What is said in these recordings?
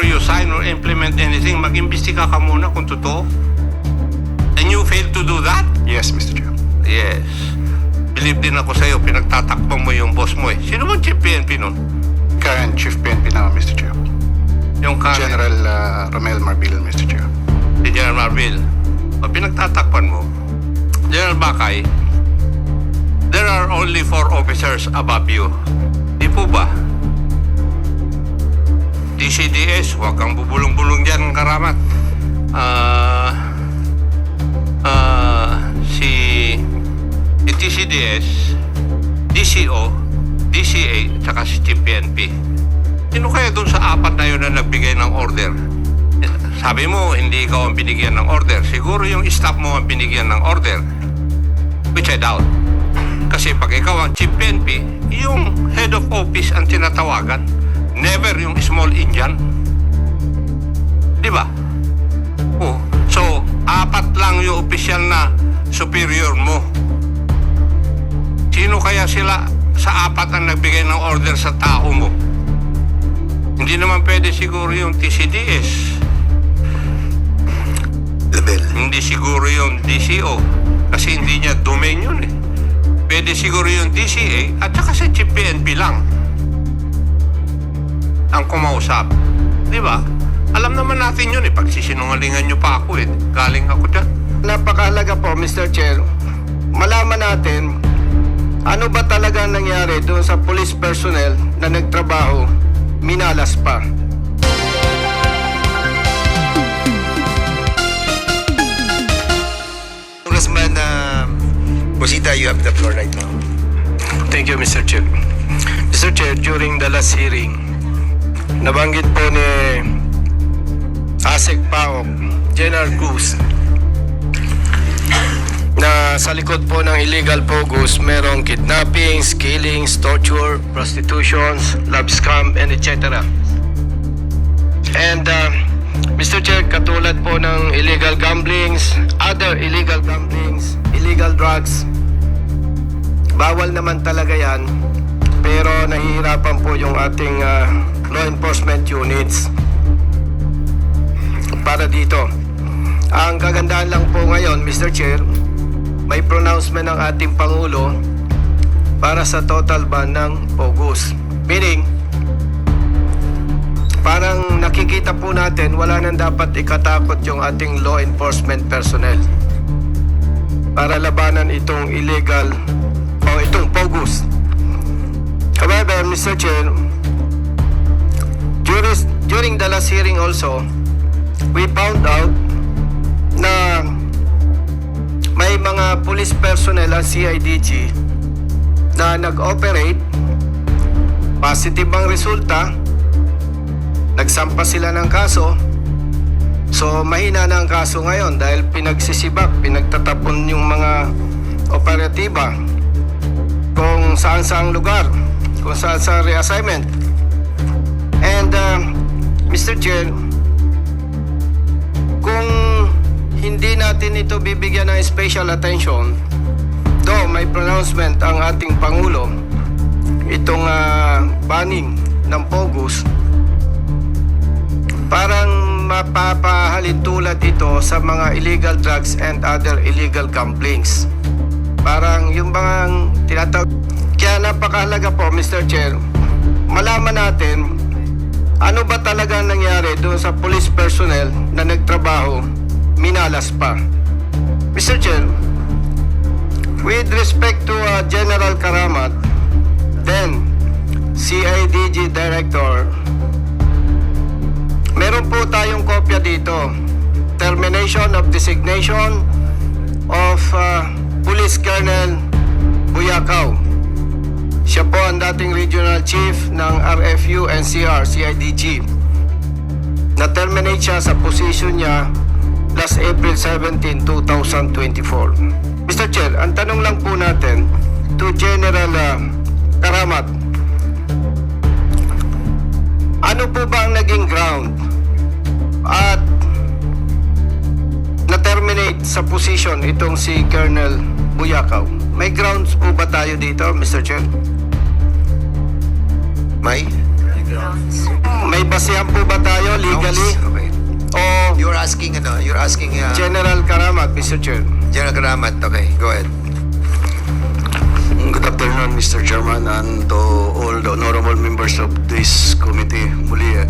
you sign or implement anything, mag-imbestiga ka muna kung totoo. And you failed to do that? Yes, Mr. Chair. Yes. Believe din ako sa'yo, pinagtatakpan mo yung boss mo eh. Sino bang chief PNP nun? Current Chief PNP na, Mr. Chair. Yung current, General Romel Marbil, Mr. Chair. si General Marbil. O pinagtatakpan mo. General Bakay, there are only 4 officers above you. Di po ba? DCDS, huwag kang bubulong-bulong dyan, Karamat. Si TCDS, DCO, DCA, tsaka si Chief PNP. Sino kaya dun sa 4 na yun na nagbigay ng order? Sabi mo, hindi ikaw ang binigyan ng order. Siguro yung staff mo ang binigyan ng order. Which I doubt. Kasi pag ikaw ang Chief PNP, yung head of office ang tinatawagan. Never yung small Indian. Di ba? Oh. So, 4 lang yung official na superior mo. Sino kaya sila sa 4 ang nagbigay ng order sa tao mo? Hindi naman pwede siguro yung TCDS. Label. Hindi siguro yung DCO. Kasi hindi niya domain yun eh. Pwede siguro yung DCA at saka sa Chief PNP lang ang kumausap. Di ba? Alam naman natin yun eh. Pagsisinungalingan nyo pa ako eh. Galing ako dyan. Napakahalaga po, Mr. Chair, malaman natin ano ba talaga nangyari doon sa police personnel na nagtrabaho, minalas pa. Congressman Busita, you have the floor right now. Thank you, Mr. Chair. Mr. Chair, during the last hearing, nabanggit po ni ASEC PAOK, General Cruz, na sa likod po ng illegal POGOs, merong kidnappings, killings, torture, prostitutions, love scam, and etc. And Mr. Chair, katulad po ng illegal gamblings, other illegal gamblings, illegal drugs, bawal naman talaga yan, pero nahihirapan po yung ating law enforcement units para dito. Ang kagandahan lang po ngayon, Mr. Chair, may pronouncement ng ating Pangulo para sa total ban ng POGOs. Meaning, parang nakikita po natin wala nang dapat ikatakot yung ating law enforcement personnel para labanan itong illegal o itong POGOs. However, Mr. Chair, during the last hearing also, we found out na may mga police personnel ang CIDG na nag-operate, positive ang resulta, nagsampa sila ng kaso. So mahina na ang kaso ngayon dahil pinagsisibak, pinagtatapon yung mga operatiba kung saan-saang lugar, kung saan-saang reassignment. And Mr. Chair, kung hindi natin ito bibigyan ng special attention, though may pronouncement ang ating Pangulo, itong banning ng POGOs, parang mapapahalin tulad ito sa mga illegal drugs and other illegal gamblings. Parang yung mga tinatawag. Kaya napakahalaga po, Mr. Chair, malaman natin ano ba talaga nangyari doon sa police personnel na nagtrabaho, minalas pa. Mr. Chair, with respect to General Karamat, then CIDG Director, meron po tayong kopya dito. Termination of designation of Police Colonel Buyakaw. Siya po ang dating Regional Chief ng RFU NCR, CIDG. Na-terminate siya sa position niya last April 17, 2024. Mr. Chair, ang tanong lang po natin to General Karamat, ano po ba ang naging ground at na-terminate sa position itong si Colonel Buyakaw? May grounds po ba tayo dito, Mr. Chair? May? May May basihan po ba tayo legally? Okay. O You're asking, General Karamat, Mr. Chair? General Karamat. Okay, go ahead. Good afternoon, Mr. Chairman, and to all the honorable members of this committee. Muli,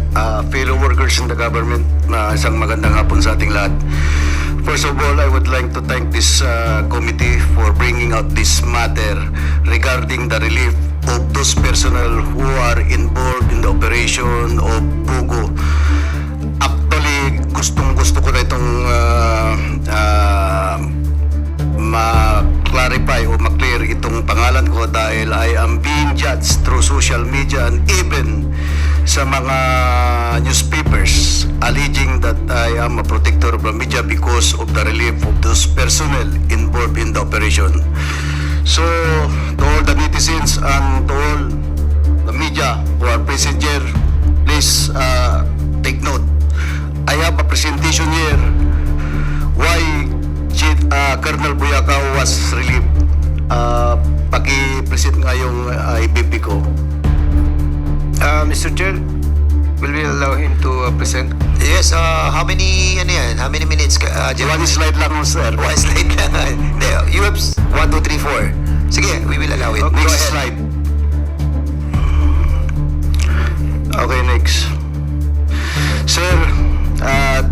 fellow workers in the government, isang magandang hapon sa ating lahat. First of all, I would like to thank this committee for bringing out this matter regarding the relief of those personnel who are involved in the operation of Pugo. Actually, gustong-gusto ko na itong ma-clarify o ma-clear itong pangalan ko dahil I am being judged through social media and even sa mga newspapers alleging that I am a protector of the media because of the relief of those personnel involved in the operation. So, to all the netizens and to all the media who are present here, please take note. I have a presentation here why Colonel Buyakaw was relieved. Paki-present nga yung IBP ko. Mr. Chair, will we allow him to present? Yes, how many minutes? One slide lang, sir. One slide lang. Hindi, you have 1, 2, 3, 4. Sige, we will allow it. Okay. Go Next ahead. slide. Okay, next. Sir,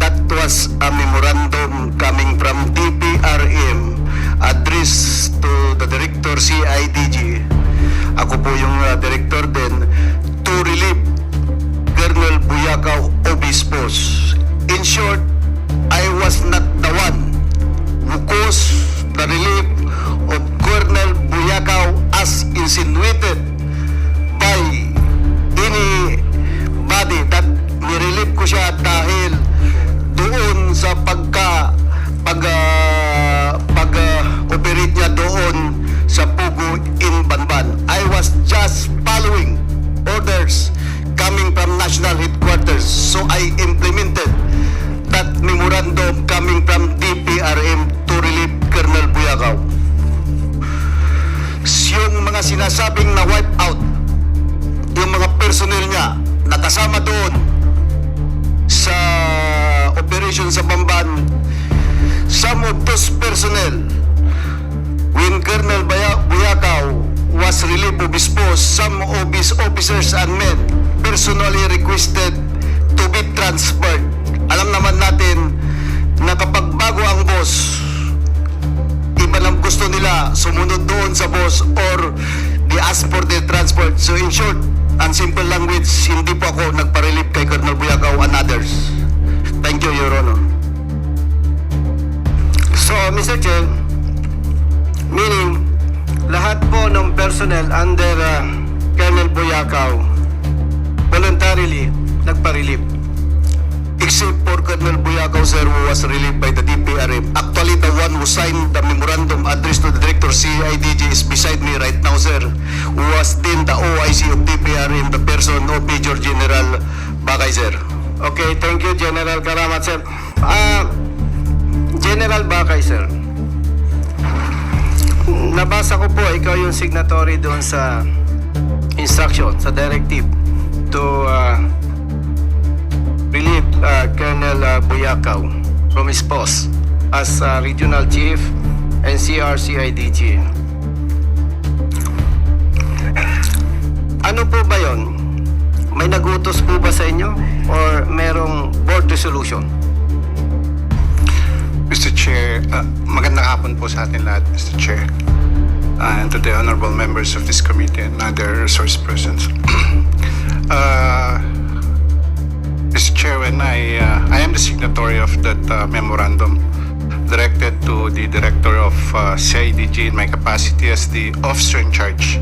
that was a memorandum coming from DPRM addressed to the Director CIDG. Ako po yung director din to relieve Colonel Buyakaw of his post. In short, I was not the one who caused the relief of Colonel Buyakaw as insinuated by anybody that nirelieve ko siya dahil doon sa pag-operate niya doon sa Pugo in Banban. I was just following orders coming from national headquarters, so I implemented that memorandum coming from DPRM to relieve Colonel Buyakaw. Yung mga sinasabing na wipe out, yung mga personnel niya nakasama doon sa operation sa Bamban, some of those personnel, when Colonel Buyakaw was relieved of his post, some of his officers and men personally requested to be transferred. Alam naman natin na kapag bago ang boss, iba lang gusto nila sumunod doon sa boss or they ask for the transport. So in short, and simple language, hindi po ako nagpa-relieve kay Colonel Buyakaw and others. Thank you, Your Honor. So, Mr. Chair, meaning lahat po ng personnel under Colonel Buyakaw voluntarily nagpa-relieve. Except for Colonel Buyakaw, sir, who was relieved by the DPRM. Actually, the one who signed the memorandum addressed to the Director CIDG is beside me right now, sir, who was then the OIC of DPRM, the person of Major General Bakay, sir. Okay, thank you, General Karamat, sir. General Bakay, sir. Nabasa ko po, ikaw yung signatory doon sa instruction, sa directive to relieve Colonel Buyakaw from his post as Regional Chief NCR-CIDG. Ano po ba yon? May nagutos po ba sa inyo or merong board resolution? Mr. Chair, magandang hapon po sa atin lahat, Mr. Chair. And to the honorable members of this committee and other resource persons. Mr. Chair, when I am the signatory of that memorandum directed to the Director of CIDG in my capacity as the officer in charge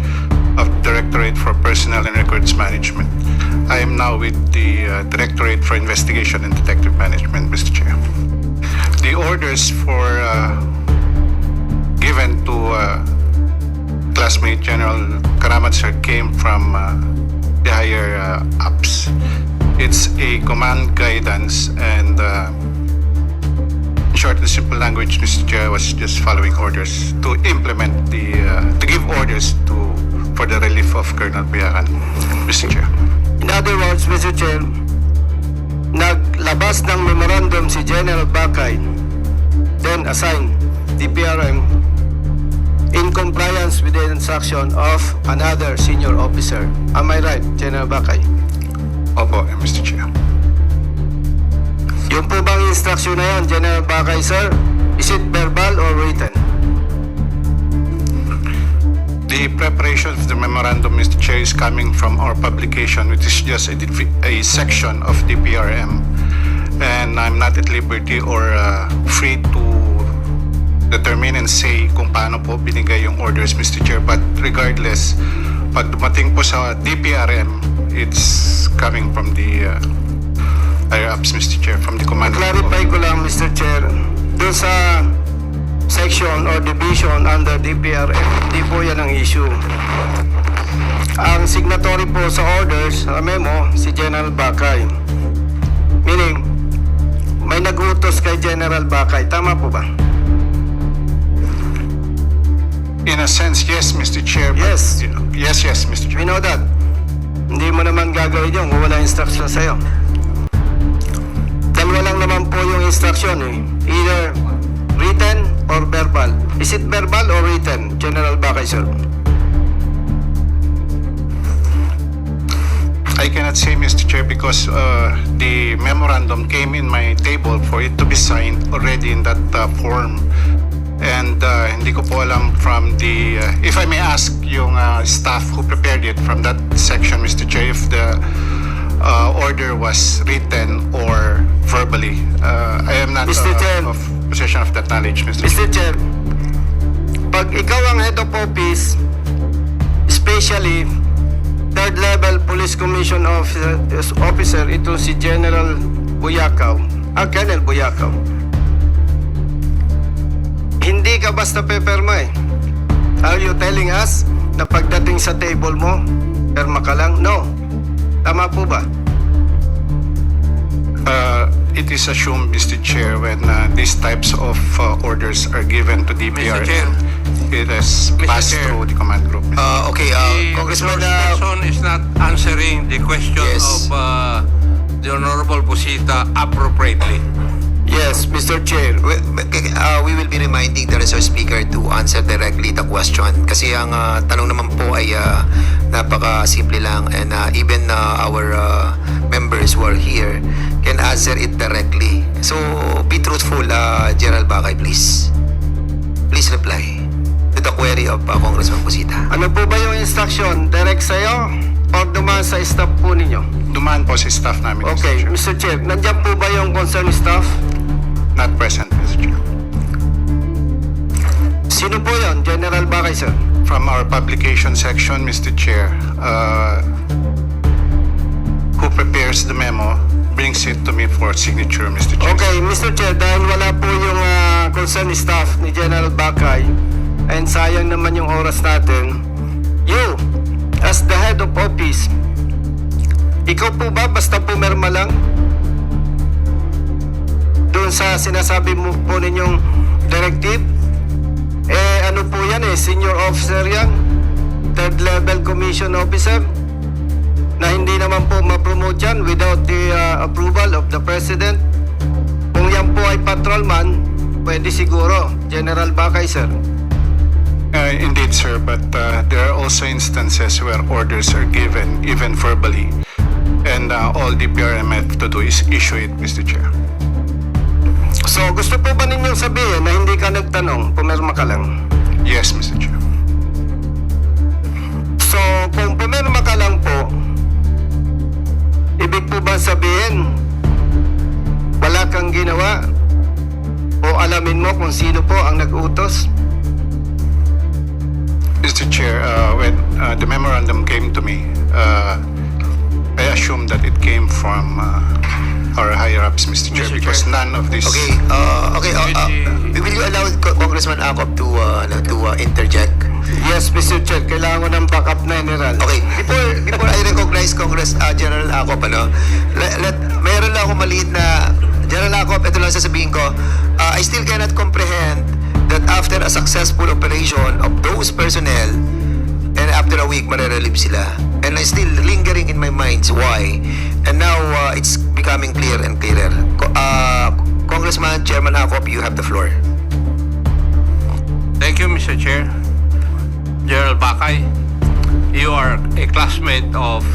of Directorate for Personnel and Records Management. I am now with the Directorate for Investigation and Detective Management, Mr. Chair. The orders for given to classmate General Karamat, sir, came from the higher ups. It's a command guidance and in short and simple language, Mr. Chair, was just following orders to implement to give orders for the relief of Colonel Buyakaw, Mr. Chair. In other words, Mr. Chair, naglabas ng memorandum si General Bakay, then assigned DPRM in compliance with the instruction of another senior officer. Am I right, General Bakay? Opo, Mr. Chair. Yung po bang instruction na yan, General Bakay, sir? Is it verbal or written? The preparation of the memorandum, Mr. Chair, is coming from our publication, which is just a section of the PRM. And I'm not at liberty or free to determine and say kung paano po binigay yung orders, Mr. Chair. But regardless, pag dumating po sa DPRM, it's coming from the higher ups, Mr. Chair, from the command. Clarify ko lang, Mr. Chair, doon sa section or division under DPRM, hindi po yan ang issue. Ang signatory po sa orders, sa memo, si General Bakay. Meaning, may nag-utos kay General Bakay. Tama po ba? In a sense, yes, Mr. Chair. But, Yes. Yes, Mr. Chair. We know that. Hindi mo naman gagawin yun kung wala instruction sa'yo. Dalawa lang naman po yung instruction eh. Either written or verbal. Is it verbal or written, General Bakay, sir? I cannot say, Mr. Chair, because the memorandum came in my table for it to be signed already in that form. And hindi ko po alam from the, if I may ask yung staff who prepared it from that section, Mr. Chair, if the order was written or verbally. I am not Mr. Chair. of possession of that knowledge, Mr. Chair. Mr. Chair, pag ikaw ang head of office, especially third level police commission officer, ito si General Buyakaw, Colonel Buyakaw, hindi ka basta peperma eh. Are you telling us na pagdating sa table mo, perma ka lang? No. Tama po ba? It is assumed, Mr. Chair, when these types of orders are given to DPRM, Mr. Chair. it is Mr. passed Chair. through the command group. Okay, The Congressman, person is not answering the question Yes. of the Honorable Busita appropriately. Yes, Mr. Chair. we will be reminding the resource speaker to answer directly the question. Kasi ang tanong naman po ay napaka-simple lang, and even our members who are here can answer it directly. So, be truthful, General Bakay, please. Please reply to the query of Congressman Busita. Ano po ba yung instruction? Direct sa'yo or dumaan sa staff po ninyo? Dumaan po sa staff namin, Okay, Mr. Chair. Mr. Chair, nandiyan po ba yung concerned staff? Not present, Mr. Chair. Sino po yon? General Bakay, sir? From our publication section, Mr. Chair, who prepares the memo brings it to me for signature, Mr. Chair. Okay, Mr. Chair, dahil wala po yung concerned staff ni General Bakay, and sayang naman yung oras natin, you, as the head of office, ikaw po ba basta pumirma lang? Doon sa sinasabi mo po ninyong directive? Eh, ano po yan eh, senior officer yan? Third level commission officer? Na hindi naman po ma-promote yan without the approval of the President. Kung yan po ay patrolman, pwede siguro. General Bakay, sir. Indeed, sir, but there are also instances where orders are given, even verbally, and all the PRM have to do is issue it, Mr. Chair. So, gusto po ba ninyong sabihin na hindi ka nagtanong, pumirma ka lang? Yes, Mr. Chair. So, kung pumirma ka lang po, ibig po ba sabihin, wala kang ginawa? O alamin mo kung sino po ang nag-utos? Mr. Chair, when the memorandum came to me, I assumed that it came from our higher-ups, Mr. Chair, Mr. because Chair. none of this... Okay, will you allow Congressman Acop to interject? Yes, Mr. Chair, kailangan ko ng backup na general. Okay, before I recognize General Acop, mayroon lang akong maliit na, General Acop, ito lang sasabihin ko, I still cannot comprehend that after a successful operation of those personnel, and after a week, marerelieve sila. And it's still lingering in my mind why. And now it's becoming clear and clearer. Congressman Chairman Acop, you have the floor. Thank you, Mr. Chair. Gerald Bakay, you are a classmate of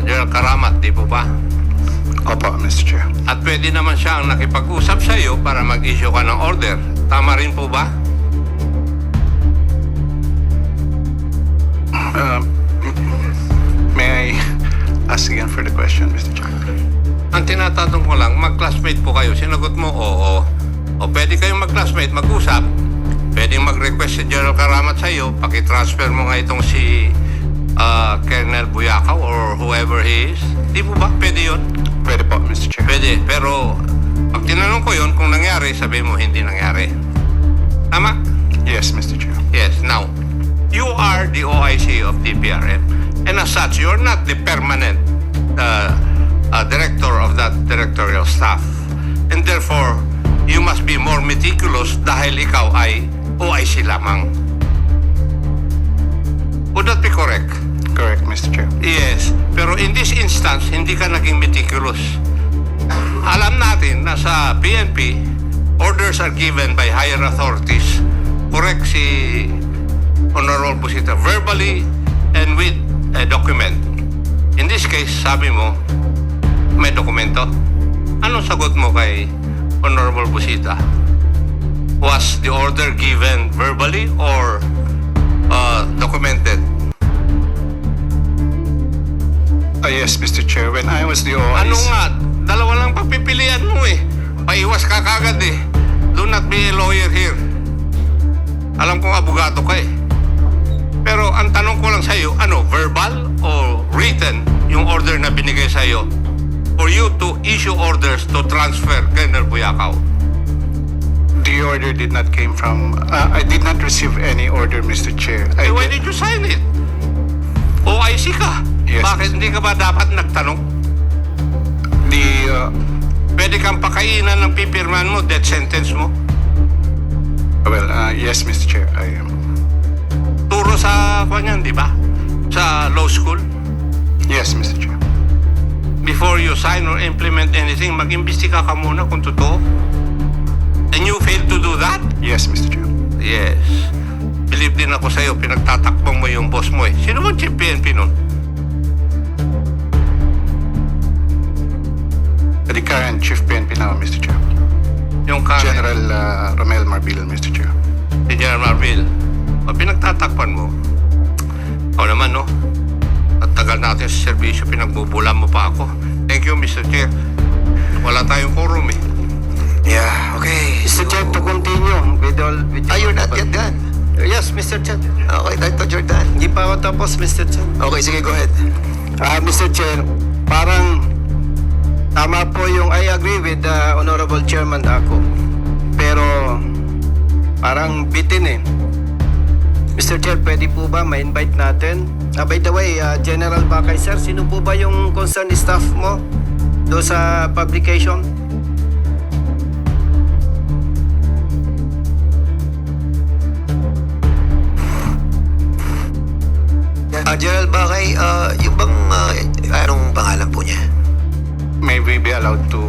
Gerald Karamat, di po ba? Opo, Mr. Chair. At pwede naman siyang nakipag-usap sa iyo para mag-issue ka ng order. Tama rin po ba? May I ask again for the question, Mr. Chair? Ang tinatanong ko lang, mag-classmate po kayo. Sinagot mo, oo. O pwede kayong mag-classmate, mag-usap. Pwedeng mag-request si General Karamat sa iyo, pakitransfer mo nga itong si Colonel Buyakaw or whoever he is. Di po ba? Pwede yun? Pwede po, Mr. Chair. Pwede. Pero pag tinanong ko yun, kung nangyari, sabi mo hindi nangyari. Tama? Yes, Mr. Chair. Yes. Now, you are the OIC of DPRM. And as such, you're not the permanent director of that directorial staff. And therefore, you must be more meticulous dahil ikaw ay OIC lamang. Would that be correct? Correct, Mr. Chair. Yes. Pero in this instance, hindi ka naging meticulous. Alam natin na sa PNP, orders are given by higher authorities. Correct si Honorable Busita, verbally and with a document. In this case, sabi mo, may dokumento. Anong sagot mo kay Honorable Busita? Was the order given verbally or documented? Yes, Mr. Chair. When I was the OIC... Ano nga? Dalawa lang papipilian mo eh. Paiwas ka kagad eh. Do not be a lawyer here. Alam kong abogado ka eh. Pero ang tanong ko lang sa iyo, ano, verbal o written yung order na binigay sa iyo for you to issue orders to transfer Colonel Buyakaw? The order did not came from... I did not receive any order, Mr. Chair. Eh, why did you sign it? OIC ka. Yes. Bakit hindi ka ba dapat nagtanong? Pwede kang pakainan ng pipirman mo, death sentence mo. Yes, Mr. Chair. I am... Turo sa kanyan, di ba? Sa law school. Yes, Mr. Chair. Before you sign or implement anything, mag-imbestiga ka muna kung totoo. And you failed to do that? Yes, Mr. Chair. Yes. Believe din ako sa'yo, pinagtatakbong mo yung boss mo eh. Sino ba chief PNP nun? The current Chief PNP now, Mr. Chair. Yung current, General Romel Marbil, Mr. Chair. si General Marvil. O pinagtatakpan mo. O naman, no? At tagal natin sa serbisyo, pinagbubulan mo pa ako. Thank you, Mr. Chair. Wala tayong quorum eh. Yeah, okay. Mr. Chair, to continue with all... You're not yet done. Yes, Mr. Chair. Okay, I thought you're done. Hindi pa ako tapos, Mr. Chair. Okay, sige, go ahead. Mr. Chair, parang tama po yung I agree with Honorable Chairman ako. Pero parang bitin eh. Mr. Chair, pwede po ba ma-invite natin? By the way, General Bakay, sir, sino po ba yung concerned staff mo do sa publication? General Bakay, yung bang, anong pangalan po niya? May we be allowed to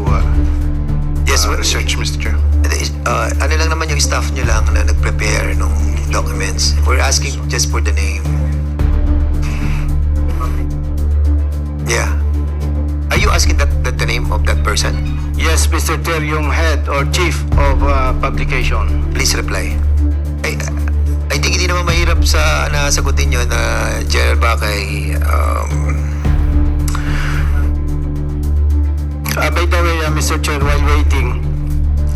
Yes, research, Mr. Chair? Ano lang naman yung staff niyo lang na nag-prepare ng documents. We're asking just for the name. Yeah. Are you asking that the name of that person? Yes, Mr. Chair, yung head or chief of publication. Please reply. I think hindi naman mahirap sa nasagutin nyo na General Bakay. By the way, Mr. Chair, while waiting,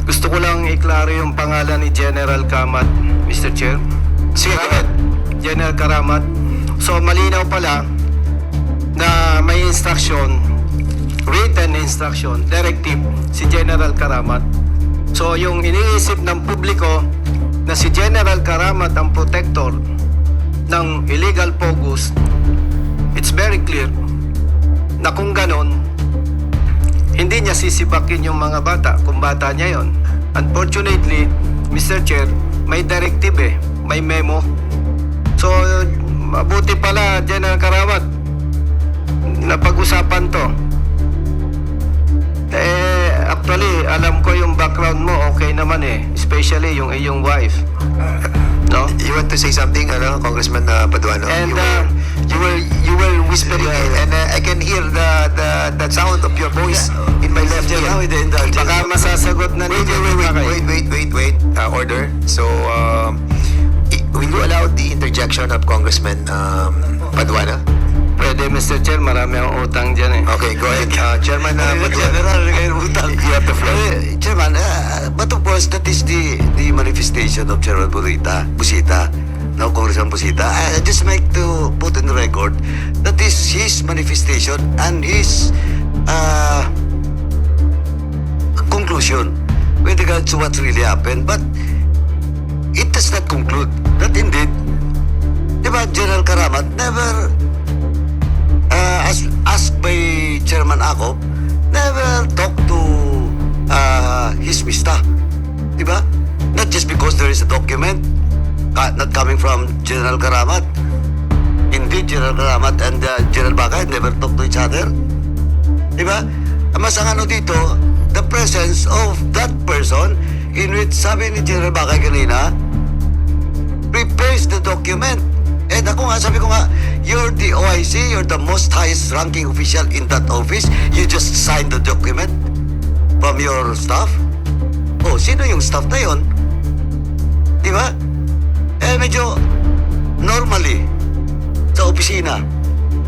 gusto ko lang iklaro yung pangalan ni General Karamat, Mr. Chair. Sige, go ahead. General Karamat. So, malinaw pala na may instruction, written instruction, directive si General Karamat. So, yung iniisip ng publiko na si General Karamat ang protector ng illegal POGOs, it's very clear na kung ganon, hindi niya sisibakin yung mga bata kung bata niya yon. Unfortunately, Mr. Chair, may directive eh, may memo. So, mabuti pala, General Karamat, napag-usapan to. Actually, alam ko yung background mo, okay naman eh. Especially yung iyong wife. No? You want to say something, Congressman Paduano? And, you were whispering, and I can hear the sound of your voice in my left ear. Baka masasagot na Wait. Order. So, will you allow the interjection of Congressman Paduano? Pwede, Mr. Chair, marami ang utang dyan eh. Okay, go ahead. Chairman Paduano. You have the floor. Chairman, but of course, that is the manifestation of Chairman Busita. Now, Congressman Busita. I just like to put in the record that is his manifestation and his conclusion with regard to what really happened. But it does not conclude that indeed, di ba, General Karamat never, as asked by Chairman Akop, never talked to his Mista. Di ba? Not just because there is a document not coming from General Karamat. Indeed, General Karamat and General Bakay never talked to each other. Di ba? Mas ang ano dito, the presence of that person in which sabi ni General Bakay kanina, prepares the document. And ako nga, sabi ko nga, you're the OIC, you're the most highest ranking official in that office. You just signed the document from your staff. Oh, sino yung staff na yun? Di ba? Medyo normally sa opisina,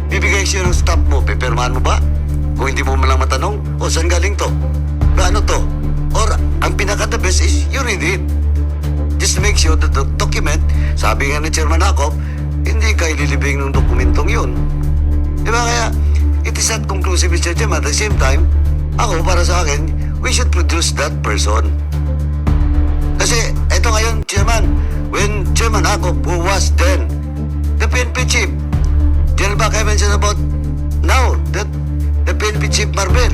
bibigay siya ng staff mo, pepirmahan mo ba? Kung hindi mo malang matanong, saan galing to? Ano to? Or, ang pinaka-the best is, you read it. Just to make sure that the document, sabi nga ni Chairman Akop, hindi ka ililibing ng dokumentong yun. Di ba? Kaya, it is not conclusive, Mr. Chairman. At the same time, ako, para sa akin, we should produce that person. Kasi, eto ngayon, Chairman, when Chairman Akop, who was then the PNP chief, General Bakay mentioned about now that the PNP chief Marbel.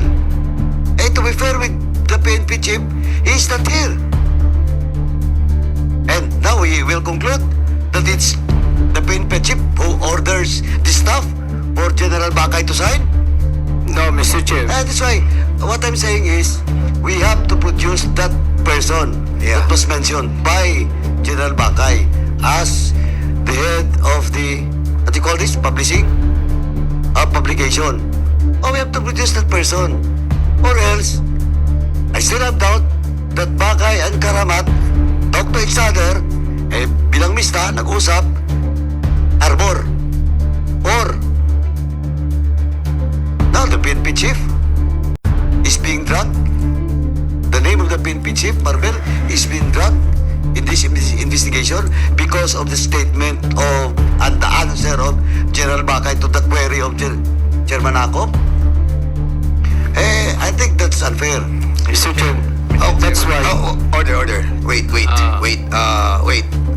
To be fair with the PNP chief, he is not here. And now we will conclude that it's the PNP chief who orders the staff for General Bakay to sign. No, Mr. Chair. And that's why, what I'm saying is, we have to produce that person that was mentioned by General Bakay as the head of the, what do you call this, publishing? Publication. We have to produce that person. Or else, I still have doubt that Bakay and Karamat talk to each other, bilang Mista, nag-usap, Arbor. Or, now the PNP chief is being dragged. The name of the PNP chief, Marbel, is being dragged in this investigation because of the statement of and the answer of General Bakay to the query of Chairman Akop. I think that's unfair. Mr. Chair, that's why. Order. Wait.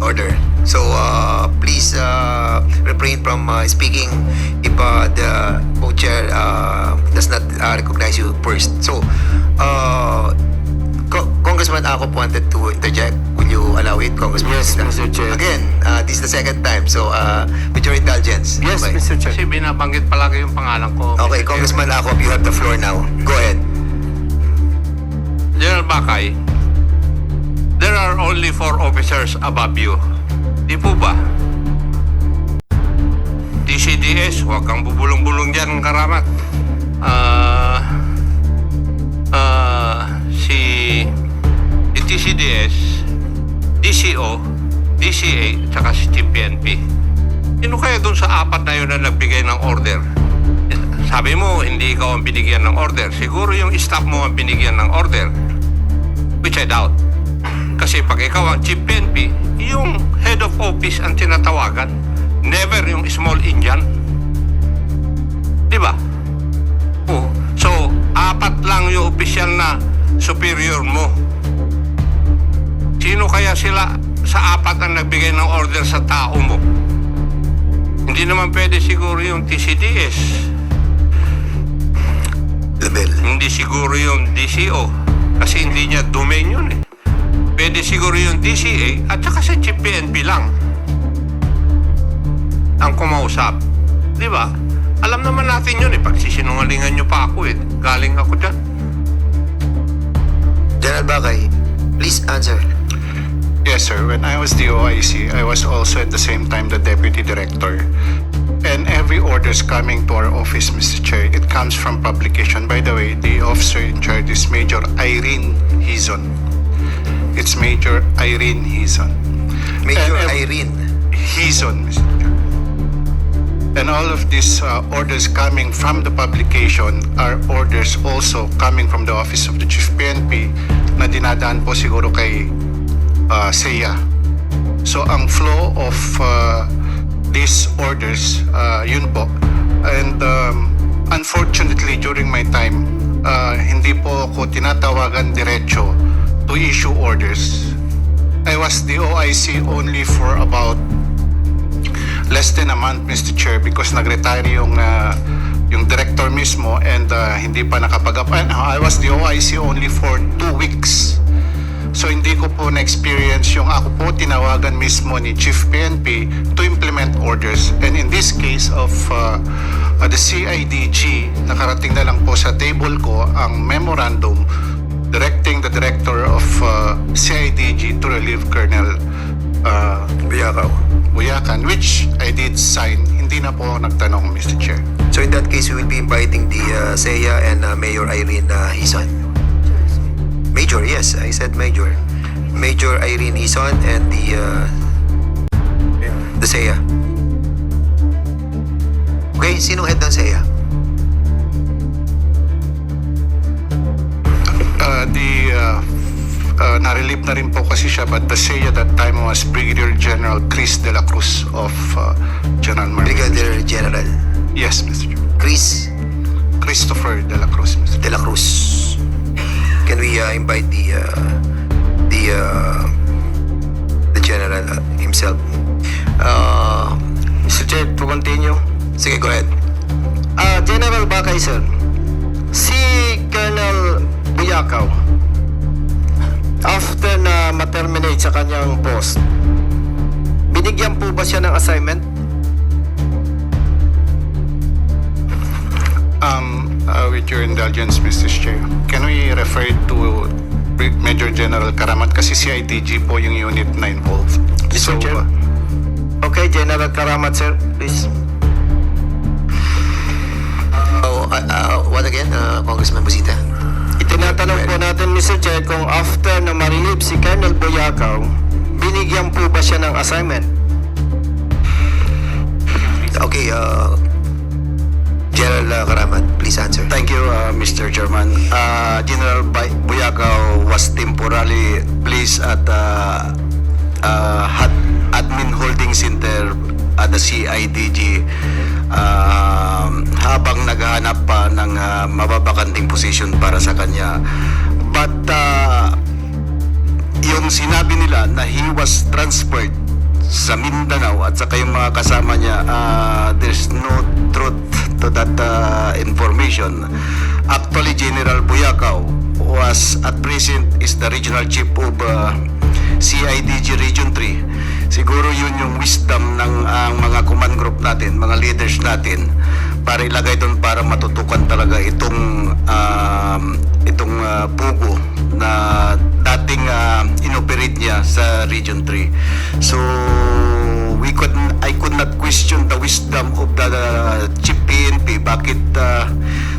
Order. So, please refrain from speaking if the co-chair does not recognize you first. So, Congressman Akop wanted to interject. Will you allow it, Congressman? Yes, Mr. Chair. Again, this is the second time. So, with your indulgence. Yes, Okay. Mr. Chair. Kasi binabanggit palagi yung pangalan ko. Okay, Mr. Congressman Akop, you have the floor now. Go ahead. General Bakay, there are only 4 officers above you. Di po ba? DCDS, huwag kang bubulong-bulong dyan, Karamat. Si TCDS, DCO, DCA, tsaka si Chief PNP. Sino kaya dun sa 4 na yun na nagbigay ng order? Sabi mo, hindi ikaw ang binigyan ng order. Siguro yung staff mo ang binigyan ng order. Which I doubt. Kasi pag ikaw ang Chief PNP, yung head of office ang tinatawagan. Never yung small Indian. Di ba? Oh, so, 4 lang yung official na superior mo. Sino kaya sila sa 4 ang nagbigay ng order sa tao mo? Hindi naman pwede siguro yung TCDS. Label. Hindi siguro yung DCO. Kasi hindi niya domain yun eh. Pwede siguro yung DCA at saka sa Chief PNP lang. ang kumausap. Di ba? Alam naman natin yun eh. Pagsisinungalingan nyo pa ako eh. Galing ako dyan. General Bakay, please answer. Yes, sir. When I was the OIC, I was also at the same time the Deputy Director. And every orders coming to our office, Mr. Chair, it comes from publication. By the way, the officer in charge is Major Irene Hizon. It's Major Irene Hizon. Major And Irene. Hizon, Mr. Chair. And all of these orders coming from the publication are orders also coming from the Office of the Chief PNP na dinadaan po siguro kay SEA. So ang flow of these orders, yun po. And unfortunately, during my time, hindi po ako tinatawagan diretso to issue orders. I was the OIC only for about less than a month, Mr. Chair, because nag-retire yung director mismo and hindi pa nakapag-apply. I was the OIC only for 2 weeks. So hindi ko po na-experience yung ako po tinawagan mismo ni Chief PNP to implement orders. And in this case of the CIDG, nakarating na lang po sa table ko ang memorandum directing the director of CIDG to relieve Colonel Buyakan, which I did sign. Hindi na po ako nagtanong, Mr. Chair. So in that case, we will be inviting the SEA and Mayor Irene Hizon. Major, yes, I said Major. Major Irene Hizon and the SEA. Okay, sino head ng SEA? Na-relieve na rin po kasi siya, but the SEA that time was Brigadier General Chris De La Cruz of General Marines. Brigadier General Yes, Mr. Chair. Chris Christopher De La Cruz, Mr. De La Cruz. Can we invite the general himself? Mr. Chair, to continue. Sige, go ahead. General Bakay, sir. Si Colonel Buyakaw, after na ma-terminate sa kanyang post, binigyan po ba siya ng assignment? With your indulgence, Mr. Chair, can we refer to Major General Karamat kasi CIDG po yung unit na involved. Mr. Chair. Okay, General Karamat, sir, please. What again, Congressman Busita? Itinatanong po natin, Mr. Chair, kung after na ma-relieve si Colonel Buyakaw, binigyan po ba siya ng assignment? Okay, General Karamat, please answer. Thank you, Mr. Chairman. General Buyakaw was temporarily placed at Admin Holding Center at the CIDG habang naghahanap pa ng mababakanting position para sa kanya. But yung sinabi nila na he was transferred sa Mindanao at saka yung mga kasama niya, there's no truth to that information. Actually, General Buyakaw was at present is the regional chief of CIDG Region 3. Siguro yun yung wisdom ng mga command group natin, mga leaders natin, para ilagay doon para matutukan talaga itong pugo na dating inoperate niya sa Region 3. So I could not question the wisdom of the Chief PNP bakit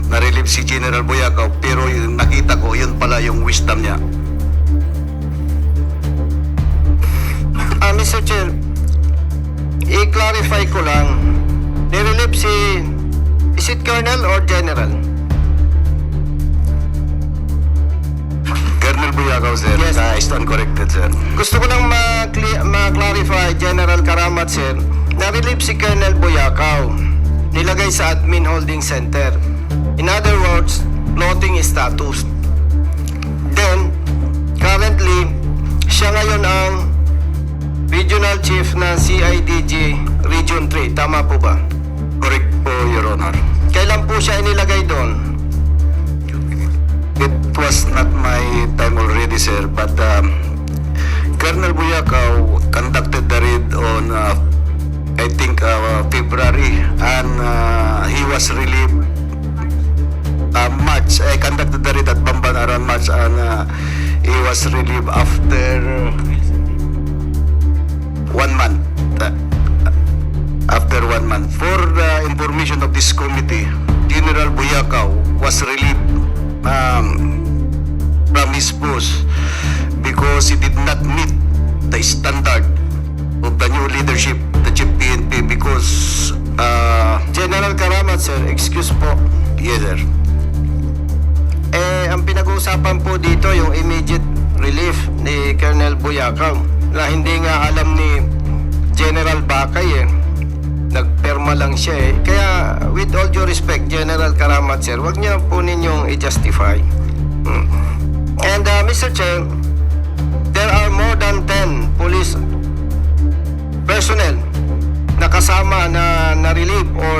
na-relieve si General Buyakaw, pero yung nakita ko yun pala yung wisdom niya. Mr. Chair, i-clarify ko lang, nirelieve is it Colonel or General? Colonel Buyakaw, sir. Yes. Stand corrected, sir. Gusto ko lang ma-clarify, General Karamat, sir, na-relieve si Colonel Buyakaw, nilagay sa Admin Holding Center. In other words, floating status. Then, currently, siya ngayon ang Regional Chief ng CIDG Region 3. Tama po ba? Correct po, Your Honor. Kailan po siya inilagay doon? It was not my time already, sir, but Colonel Buyakaw conducted the raid on I think February, and he was relieved March. I conducted the raid at Bamban around March, and he was relieved after 1 month. After 1 month. For the information of this committee, General Buyakaw was relieved from his post because he did not meet the standard of the new leadership, the chief PNP, because General Karamat, sir, excuse po. yes, sir. Ang pinag-uusapan po dito yung immediate relief ni Colonel Buyakaw na hindi nga alam ni General Bakay Nagperma lang siya Kaya with all due respect, General Karamat, sir, wag niyo po ninyong i-justify. And Mr. Chair, there are more than 10 police personnel na kasama na relieve or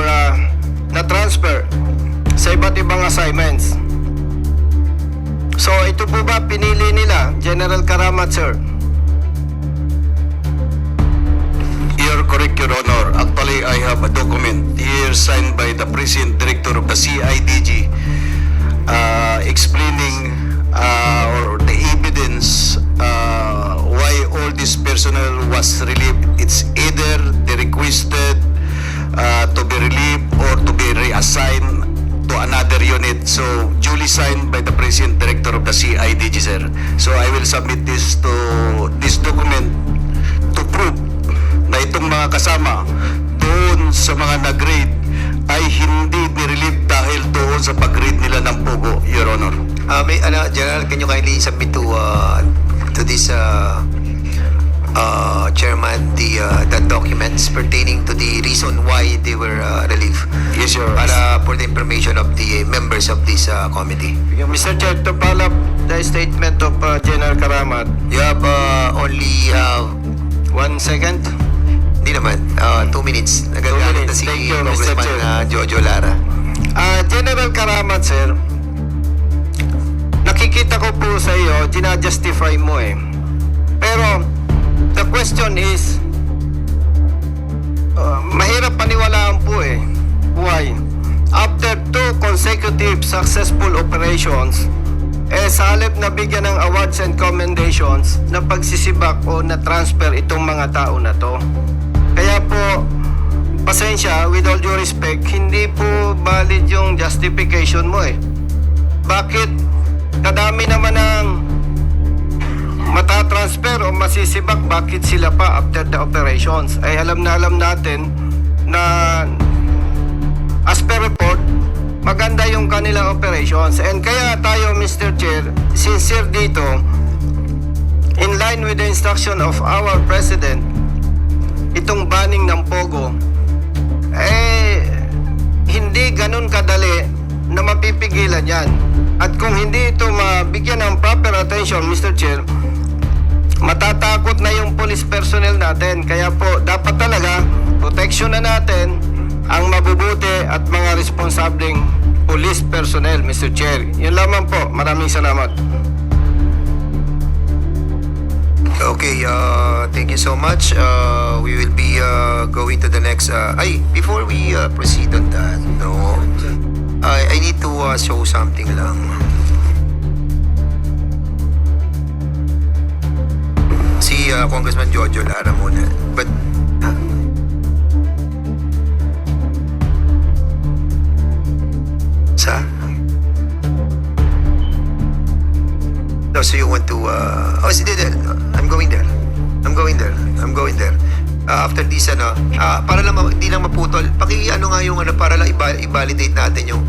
na transfer sa iba't ibang assignments. So ito po ba pinili nila, General Karamat, sir? You're correct, Your Honor. Actually, I have a document here signed by the President Director of the CIDG explaining or the evidence why all this personnel was relieved. It's either they requested to be relieved or to be reassigned to another unit. So, duly signed by the President Director of the CIDG, sir. So, I will submit this document to prove na itong mga kasama doon sa mga nag-raid ay hindi nirelieve dahil doon sa pag-raid nila ng Pogo, Your Honor. General, can you kindly submit to this chairman the documents pertaining to the reason why they were relieved? Yes, Your Honor. Para for the information of the members of this committee. Mr. Chair, to follow up the statement of General Karamat, You have only 1 second. hindi naman 2 minutes. Nagagamit na si Thank you, Mr. Congressman Chair. Jojo Lara. General Karamat, sir, nakikita ko po sa iyo, ginajustify mo Pero, the question is, mahirap paniwalaan po Why? After 2 consecutive successful operations, sa halip na bigyan ng awards and commendations na pagsisibak o na transfer itong mga tao na to. Kaya po, pasensya, with all due respect, hindi po valid yung justification mo Bakit kadami naman ng matatransfer o masisibak, bakit sila pa after the operations? Ay alam natin na as per report, maganda yung kanilang operations. And kaya tayo, Mr. Chair, sincere dito, in line with the instruction of our President, itong banning ng Pogo, hindi ganun kadali na mapipigilan yan. At kung hindi ito mabigyan ng proper attention, Mr. Chair, matatakot na yung police personnel natin. Kaya po, dapat talaga, protection na natin ang mabubuti at mga responsableng police personnel, Mr. Chair. Yun lamang po. Maraming salamat. Okay, thank you so much. We will be going to the next. Before we proceed on that, I need to show something lang. Si Congressman Jojo Lara muna. But sa? No, so you want to I'm going there. After this para lang hindi lang maputol. Paki-ano nga yung para lang i-validate natin yung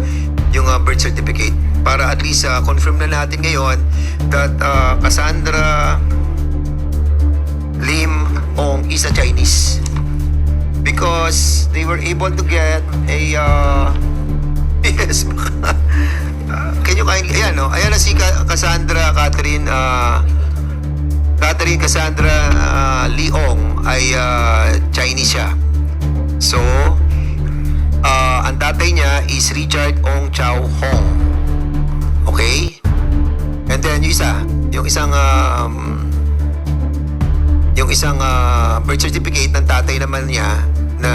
birth certificate para at least confirm na natin ngayon that Cassandra Lim Ong is a Chinese because they were able to get a yes. Can you kindly ayan na si Cassandra Catherine Cassandra Leong ay Chinese siya. So ang tatay niya is Richard Ong Chow Hong. Okay? And then yung isang birth certificate ng tatay naman niya na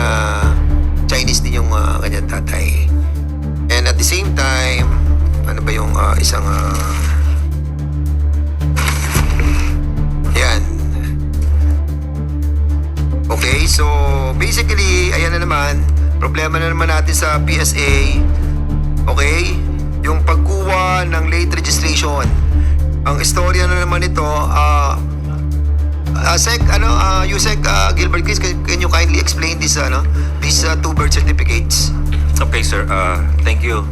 Chinese din yung kanyang tatay. And at the same time, ano ba yung isang yan. Okay, so basically, ayan na naman, problema na naman natin sa PSA. Okay, yung pagkuha ng late registration. Ang istorya na naman ito, Yusek Gilbert, Chris, can you kindly explain this, these two birth certificates? Okay, sir. Thank you,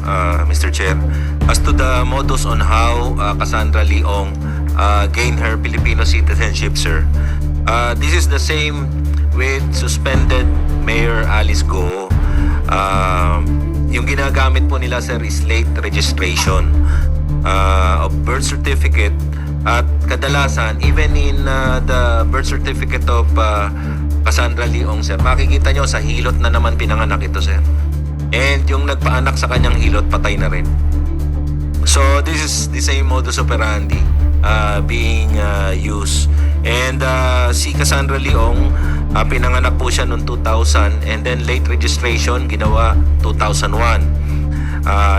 Mr. Chair. As to the modus on how Cassandra Leong gained her Filipino citizenship, sir, this is the same with suspended Mayor Alice Go. Yung ginagamit po nila, sir, is late registration of birth certificate. At kadalasan, even in the birth certificate of Cassandra Leong, sir, makikita nyo sa hilot na naman pinanganak ito, sir. And yung nagpaanak sa kanyang hilot, patay na rin. So, this is the same modus operandi being used. And si Cassandra Leong, pinanganak po siya noong 2000 and then late registration ginawa 2001.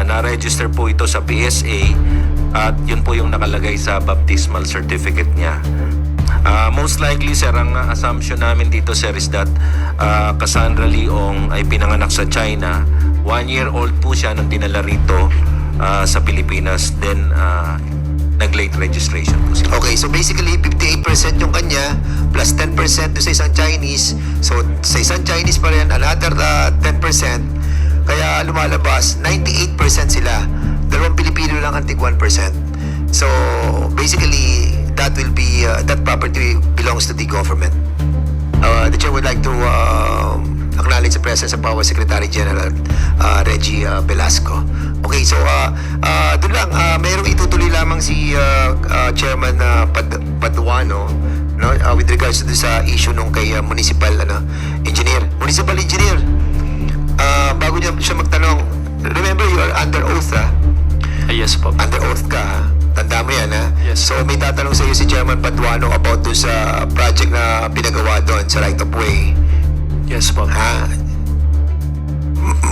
Na-register po ito sa PSA at yun po yung nakalagay sa baptismal certificate niya. Most likely, sir, ang assumption namin dito, sir, is that Cassandra Leong ay pinanganak sa China. 1 year old po siya nung dinala rito sa Pilipinas. Then, nag-late registration po siya. Okay, so basically 58% yung kanya plus 10% doon sa isang Chinese. So sa isang Chinese pa rin another 10%. Kaya lumalabas 98% sila. Dalawang Pilipino lang ang tig 1%. So basically that will be that property belongs to the government. The chair would like to acknowledge the presence of our Secretary General Reggie Velasco. Okay, so doon lang, mayroong itutuloy lamang si Chairman Paduano, no, with regards to sa issue nung kay municipal engineer. Municipal engineer, bago niya siya magtanong, remember you are under oath, ha? Yes po. Under oath ka, ha? Tanda mo yan, ha? Yes. So may tatanong sa iyo si Chairman Paduano about doon sa project na pinagawa doon sa right of way. Yes po. Ha?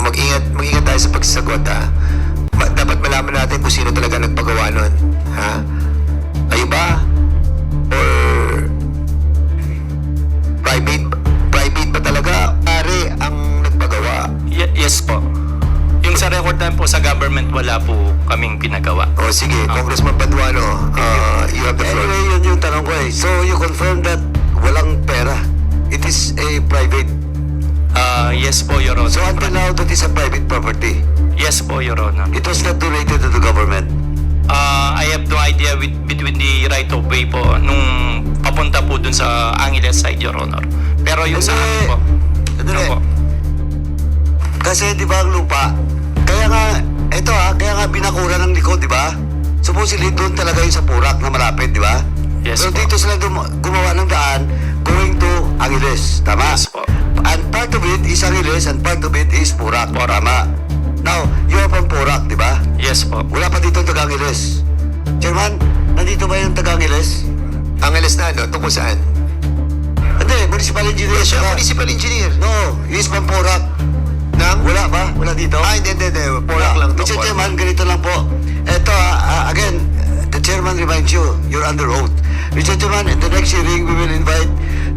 Mag-ingat tayo sa pagsasagot, ha? Dapat malaman natin kung sino talaga nagpagawa nun. Ha? Kayo ba? Or private ba talaga? Pare ang nagpagawa. Yes po. Yung sa record time po sa government, wala po kaming pinagawa. O sige, Congressman Paduano, you have the floor. Anyway, yun yung tanong ko eh. So, you confirm that walang pera. It is a private. Yes po, Your Honor. So, until now, that is a private property. Yes po, Your Honor. It was not donated to the government. I have no idea between the right of way po nung papunta po dun sa Angeles side, Your Honor. Pero yung sa akin po. Sandali. Ano po? Kasi di ba ang lupa, kaya nga binakura ng likod, di ba? Supposedly doon talaga yung sa Purak na malapit, di ba? Yes Pero po. dito sila gumawa ng daan going to Angeles, tama? Yes po. And part of it is Angeles and part of it is Purak, tama? Now, you are from Purak, di ba? Yes po. Wala pa dito taga-Angeles. Chairman, nandito ba yung taga-Angeles? Angeles na, no? Tungkol saan? Hindi, municipal engineer Siya, siya. municipal engineer. No, he is from Purak. Wala ba? Wala dito? Hindi. Porak lang to. Mr. Chairman, ganito lang po. Ito, again, the chairman reminds you, you're under oath. Mr. Chairman, in the next hearing, we will invite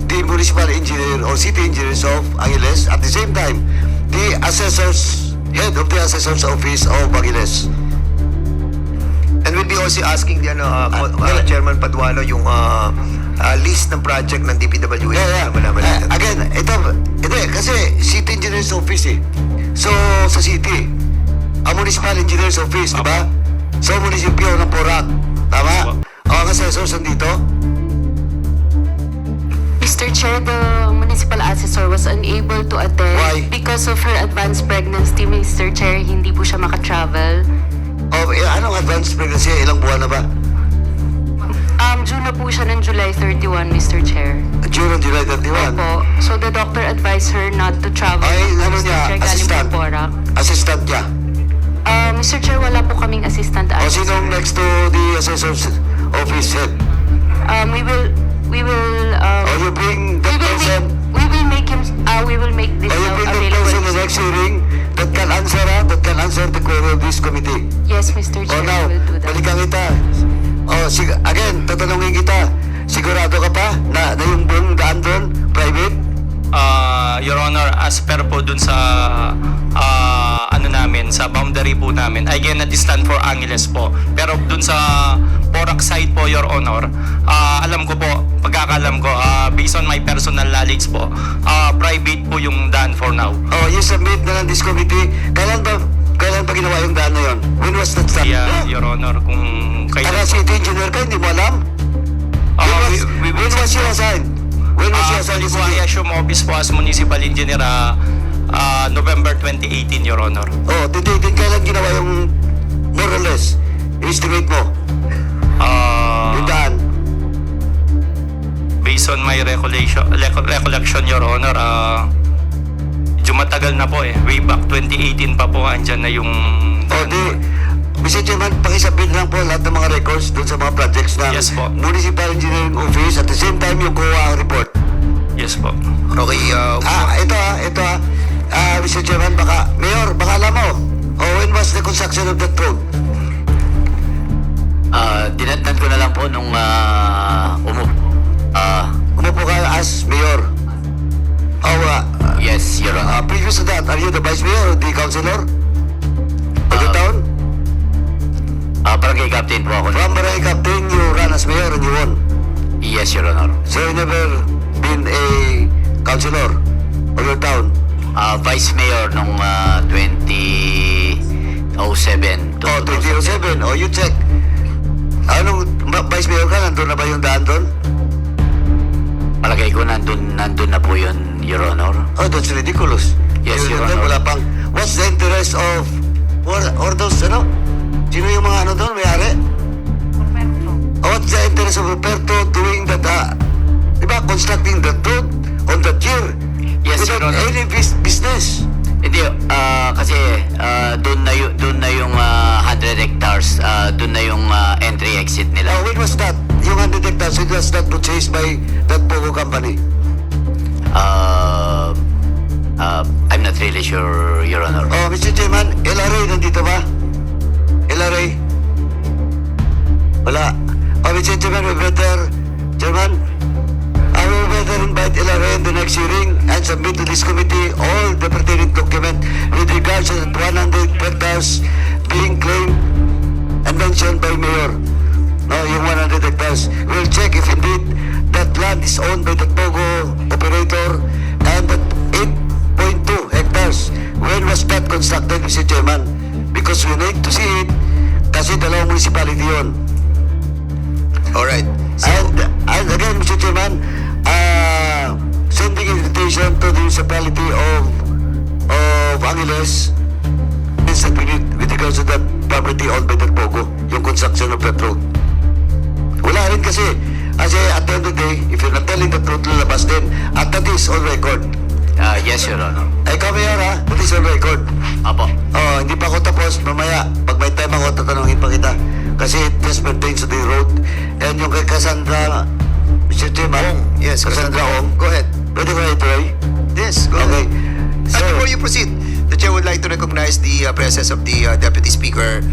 the municipal engineer or city engineers of Angeles. At the same time, the head of the assessor's office of Angeles. And we'll be also asking the Chairman Paduano yung list ng project ng DPWH. Yeah. Malaman natin. Again, hindi, kasi city engineer's office eh. So, sa city, ang municipal engineer's office, di ba? So, munisipyo ng Porac. Tama? Ang assessors nandito? Mr. Chair, the municipal assessor was unable to attend Why? because of her advanced pregnancy, Mr. Chair. Hindi po siya makatravel. Anong advanced pregnancy? Ilang buwan na ba? Due na po siya ng July 31, Mr. Chair. June and July 31. Opo. So the doctor advised her not to travel. Ay, ano Mr. niya? Chair, galing Assistant? po Porac. Assistant niya. Mr. Chair, wala po kaming assistant O assessor. sinong next to the assessor's office head? We will Or you bring that person? we will make him We will make this Or you bring the available. person in the next hearing that can answer the query of this committee. Yes, Mr. O Chair, now, I will do that. balikan kita. Again, tatanungin kita, sigurado ka pa na yung buong daan doon, private? Your Honor, as per po dun sa ano namin, sa boundary po namin, I cannot stand for Angeles po. Pero dun sa Porac side po, Your Honor, alam ko po, pagkakalam ko, based on my personal knowledge po, private po yung daan for now. Oh, you submit na lang this committee. Kailan ba ginawa yung daan na yun? When was that start? Yeah, Your Honor, kung kayo... Para city engineer ka, hindi mo alam? When was you assigned? When was you assigned? Actually po, I assume office po as municipal engineer November 2018, Your Honor. Oh, din kailan ginawa yung more or less? Estimate mo, yung daan. Based on my recollection, Your Honor, medyo matagal na po eh. Way back 2018 pa po, andyan na yung... Oh, Mr. Chairman, pakisabit lang po lahat ng mga records doon sa mga projects na Yes po. Municipal Engineering Office at the same time yung kuha ang report. Yes po. Okay, Ito Mr. Chairman, Mayor, baka alam mo, when was the construction of that road? Dinatnan ko na lang po nung Umupo ka as Mayor. yes, Your Honor. Previous to that, are you the Vice Mayor or the Councilor of the town? Barangay Captain po ako. From Barangay Captain, you ran as Mayor and you won. Yes, Your Honor. So you never been a Councilor of your town? Vice Mayor nung 2007. Oh, 2007. Oh, you check. Anong Vice Mayor ka? Nandun na ba yung daan doon? Palagay ko nandun na po yun, Your Honor. Oh, that's ridiculous. Yes, Yun Your nandun, Honor. wala pang... What's the interest of... Or those, ano? Sino yung mga ano doon? May-ari? What's the interest of Roberto doing that? Diba? Constructing the road on that year. Yes, without Your Honor. any business. Hindi, kasi doon na yung 100 hectares, doon na yung entry-exit nila. When was that? Yung 100 hectares, it was not purchased by that Pogo company. I'm not really sure, Your Honor. Oh, Mr. Chairman, LRA nandito ba? LRA? Wala. Oh, Mr. Chairman, we better... Chairman, I will better invite LRA in the next hearing and submit to this committee all the pertinent document with regards to the 100 hectares being claimed and mentioned by Mayor. No, yung 100 hectares. We'll check if indeed that land is owned by the Pogo operator and that 8.2 hectares. When was that constructed, Mr. Chairman? Because we need to see it kasi dalawang municipality yun. alright. And again, Mr. Chairman, sending invitation to the municipality of Angeles is that we need with regards to that property owned by the Pogo, yung construction of that road. Wala rin kasi at the end of the day, if you're not telling the truth, lalabas din. At that is on record. Yes, Your Honor. Ikaw, Mayor, that is on record. Apo. Oh, hindi pa ako tapos. Mamaya, pag may time ako, tatanungin pa kita. Kasi it just pertains to the road. And yung kay Cassandra, Mr. Chairman. Yes, Cassandra Ong. Go ahead. Pwede ko na ituloy? Yes, go Okay. ahead. So, Before you proceed, the chair would like to recognize the presence of the Deputy Speaker,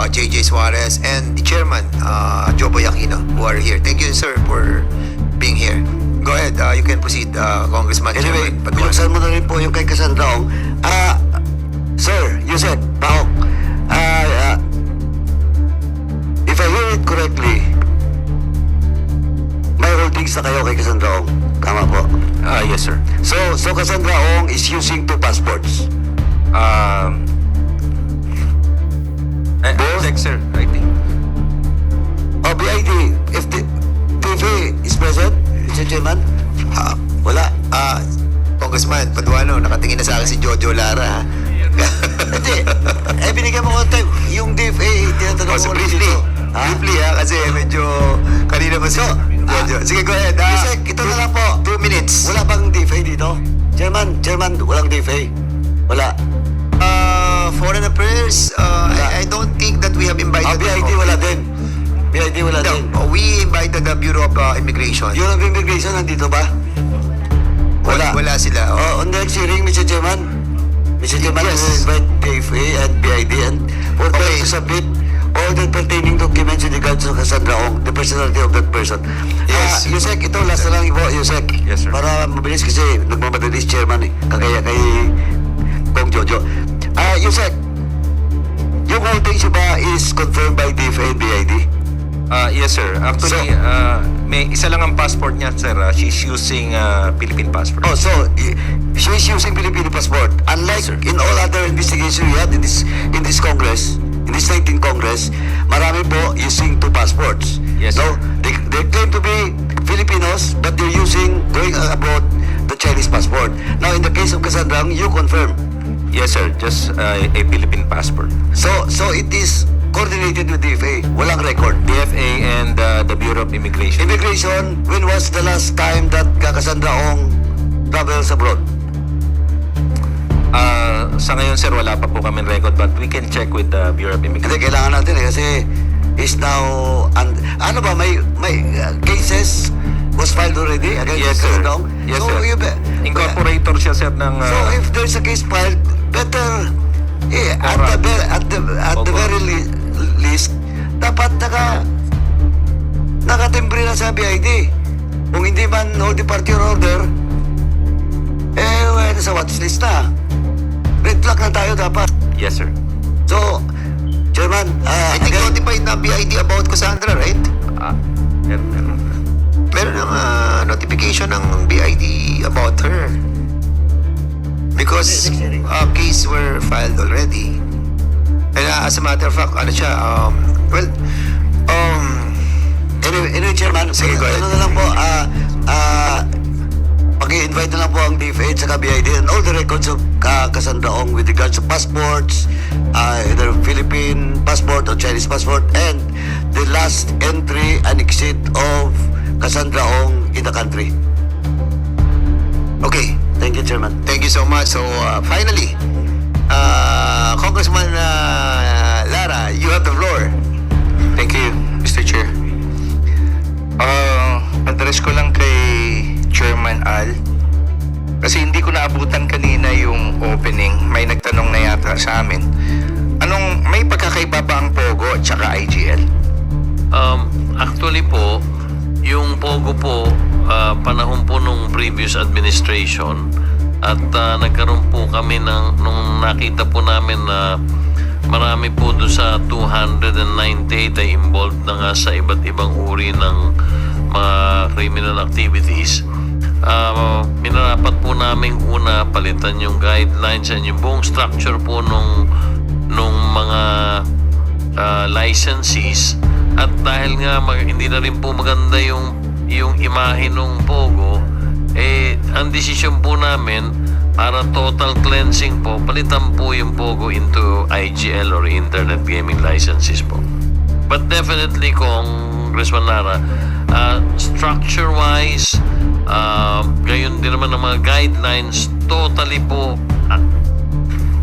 J.J. Suarez, and the Chairman, Joboy Aquino, who are here. Thank you, sir, for being here. Go ahead, you can proceed, Congressman. anyway, Chairman Paduano. binuksan mo na rin po yung kay Cassandra Ong. Sir, you said, Paok, if I hear it correctly, may holdings na kayo kay Cassandra Ong. Tama po. Yes, sir. So Cassandra Ong is using 2 passports. Check, sir, I think. Oh, BID, if the TV is present, Mr. Chairman? Wala. Congressman Paduano, nakatingin na sa akin si Jojo Lara. Hindi. Binigyan mo ko time. Yung DFA, tinatanong So ko briefly, dito. briefly kasi medyo kanina pa si Jojo. Sige, go ahead. Yusek, ito na lang po. 2 minutes. Wala bang DFA dito? Chairman, walang DFA. Wala. Foreign affairs, I don't think that we have invited BID wala din. BID wala din. No, we invited the Bureau of Immigration. Bureau of Immigration nandito ba? Wala sila. On the next hearing, Mr. Chairman, Mr. Chairman, Yes. I will invite DFA and BID and for them Okay. to submit all the pertaining documents in regards to Cassandra Ong, the personality of that person. Yes. Yusek, ito last na lang po, Yusek. Yes, sir. Para mabilis kasi nagmamadalis chairman eh, kagaya kay Kong Jojo. Yusek, yung holdings ba is confirmed by DFA and BID? Yes, sir. Actually, may isa lang ang passport niya, sir. She's using Philippine passport. Oh, so she's using Filipino passport. Unlike in all other investigations we had in this Congress, in this 19th Congress, marami po using two passports. Yes, So sir. they claim to be Filipinos, but they're going abroad the Chinese passport. Now, in the case of Cassandra, you confirm. Yes, sir. Just a Philippine passport. So it is coordinated with DFA. Walang record. DFA and the Bureau of Immigration. Immigration, when was the last time that Cassandra Ong travels abroad? Sa ngayon, sir, wala pa po kami record, but we can check with the Bureau of Hindi, Immigration. kailangan natin eh, kasi is now, ano ba, may cases was filed already against Yes, sir. Cassandra Ong? Yes, So, sir. Incorporator. Incorporator siya, sir, ng... So if there's a case filed, better, at the Opo. very least, dapat nakatimbre na sa BID. Kung hindi man no departure order, sa watchlist na. Red flag na tayo dapat. Yes, sir. So, Chairman, I think again, notified na BID about Cassandra, right? Meron. Meron ng notification ng BID about her. Because case were filed already. And as a matter of fact, ano siya, anyway, Chairman, Sige, go ahead. ano na lang po, pag-i-invite na lang po ang DFA at saka BID and all the records of Cassandra Ong with regards to passports, either Philippine passport or Chinese passport, and the last entry and exit of Cassandra Ong in the country. okay. Thank you, Chairman. Thank you so much. So, finally, Congressman Lara, you have the floor. Thank you, Mr. Chair. Address ko lang kay Chairman Al. Kasi hindi ko naabutan kanina yung opening. May nagtanong na yata sa amin. May pagkakaiba ba ang Pogo at saka IGL? Actually po, yung Pogo po, panahon po nung previous administration at nagkaroon po kami nung nakita po namin na marami po doon sa 298 ay involved na nga sa iba't ibang uri ng mga criminal activities. Minarapat po namin una palitan yung guidelines and yung buong structure po nung mga licensees. At dahil nga hindi na rin po maganda yung imahe ng Pogo, ang desisyon po namin para total cleansing po, palitan po yung Pogo into IGL or Internet Gaming Licenses po. But definitely, Congressman Lara, structure-wise, gayon din naman ang mga guidelines, totally po,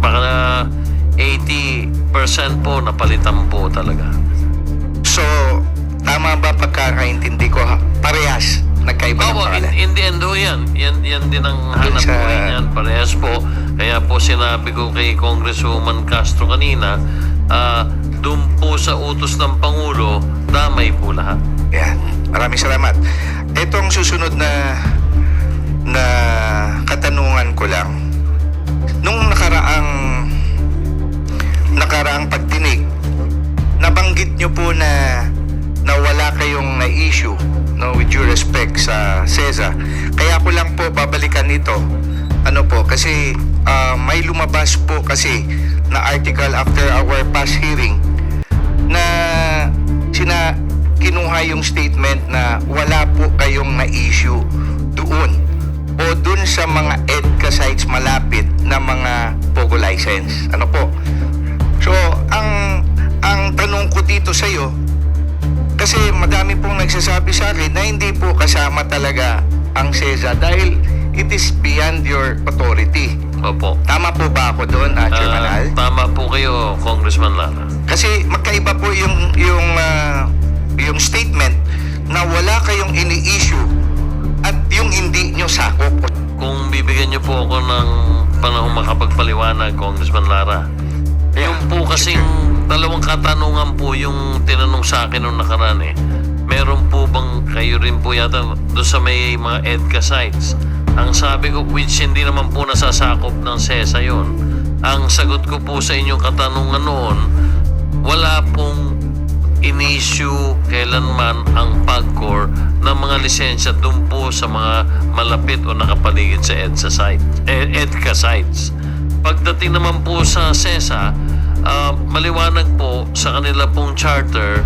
baka 80% po napalitan po talaga. So, tama ba pagkakaintindi ko? Parehas, nagkaiba ng Opo, pangalan. in the end ho yan. Yan din ang Dun hanap sa- buhay niyan. Parehas po. Kaya po sinabi ko kay Congresswoman Castro kanina, doon po sa utos ng Pangulo, damay po lahat. Yan. Maraming salamat. Itong susunod na katanungan ko lang. Nung nakaraang pagdinig, nabanggit nyo po na wala kayong na-issue, no, with due respect sa CESA. Kaya ko lang po babalikan ito. Kasi may lumabas po kasi na article after our past hearing na kinuha yung statement na wala po kayong na-issue doon o doon sa mga EDCA sites malapit na mga Pogo license. So, ang tanong ko dito sa iyo, kasi madami pong nagsasabi sa akin na hindi po kasama talaga ang CESA dahil it is beyond your authority. Opo. Tama po ba ako doon, Chairman Al? Tama po kayo, Congressman Lara. Kasi magkaiba po yung statement na wala kayong ini-issue at yung hindi nyo sakop. Kung maliwanag, Congressman Lara. Yung po kasing dalawang katanungan po yung tinanong sa akin nung nakaraan eh. Meron po bang kayo rin po yata doon sa may mga EDCA sites? Ang sabi ko, which hindi naman po nasasakop ng SESA yon. Ang sagot ko po sa inyong katanungan noon, wala pong in-issue kailanman ang PAGCOR ng mga lisensya doon po sa mga malapit o nakapaligid sa EDCA sites. Pagdating naman po sa SESA, maliwanag po sa kanila pong charter,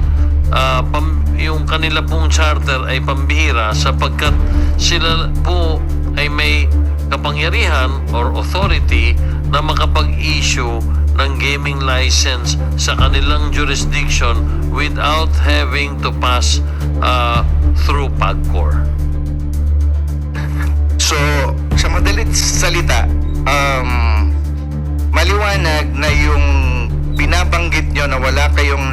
yung kanila pong charter ay pambihira sapagkat sila po ay may kapangyarihan or authority na makapag-issue ng gaming license sa kanilang jurisdiction without having to pass through PAGCOR. So, sa madalit salita, maliwanag na yung binabanggit nyo na wala kayong